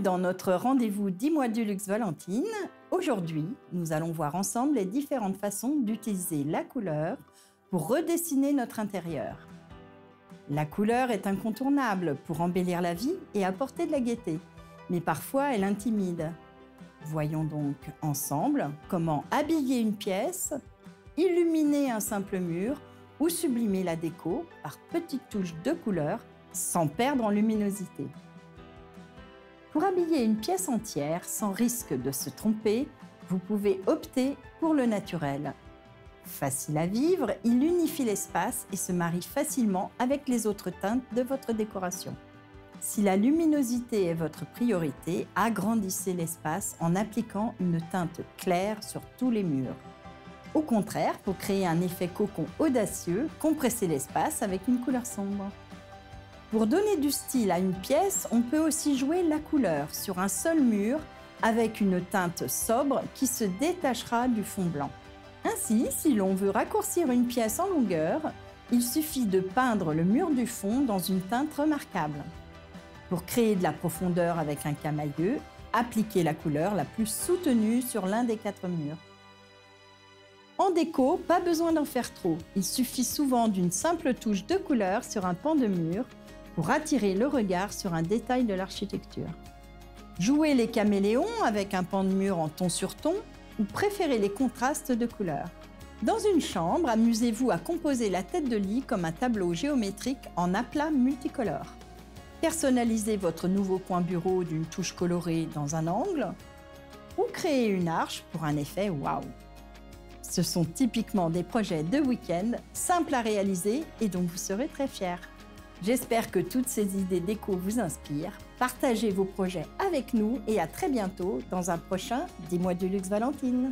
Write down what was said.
dans notre rendez-vous 10 mois du luxe Valentine. Aujourd'hui, nous allons voir ensemble les différentes façons d'utiliser la couleur pour redessiner notre intérieur. La couleur est incontournable pour embellir la vie et apporter de la gaieté, mais parfois elle intimide. Voyons donc ensemble comment habiller une pièce, illuminer un simple mur ou sublimer la déco par petites touches de couleur sans perdre en luminosité. Pour habiller une pièce entière sans risque de se tromper, vous pouvez opter pour le naturel. Facile à vivre, il unifie l'espace et se marie facilement avec les autres teintes de votre décoration. Si la luminosité est votre priorité, agrandissez l'espace en appliquant une teinte claire sur tous les murs. Au contraire, pour créer un effet cocon audacieux, compressez l'espace avec une couleur sombre. Pour donner du style à une pièce, on peut aussi jouer la couleur sur un seul mur avec une teinte sobre qui se détachera du fond blanc. Ainsi, si l'on veut raccourcir une pièce en longueur, il suffit de peindre le mur du fond dans une teinte remarquable. Pour créer de la profondeur avec un camailleux, appliquez la couleur la plus soutenue sur l'un des 4 murs. En déco, pas besoin d'en faire trop. Il suffit souvent d'une simple touche de couleur sur un pan de mur pour attirer le regard sur un détail de l'architecture. Jouez les caméléons avec un pan de mur en ton sur ton ou préférez les contrastes de couleurs. Dans une chambre, amusez-vous à composer la tête de lit comme un tableau géométrique en aplats multicolores. Personnalisez votre nouveau coin bureau d'une touche colorée dans un angle ou créez une arche pour un effet waouh. Ce sont typiquement des projets de week-end simples à réaliser et dont vous serez très fiers. J'espère que toutes ces idées déco vous inspirent. Partagez vos projets avec nous et à très bientôt dans un prochain 10 mois du luxe Valentine.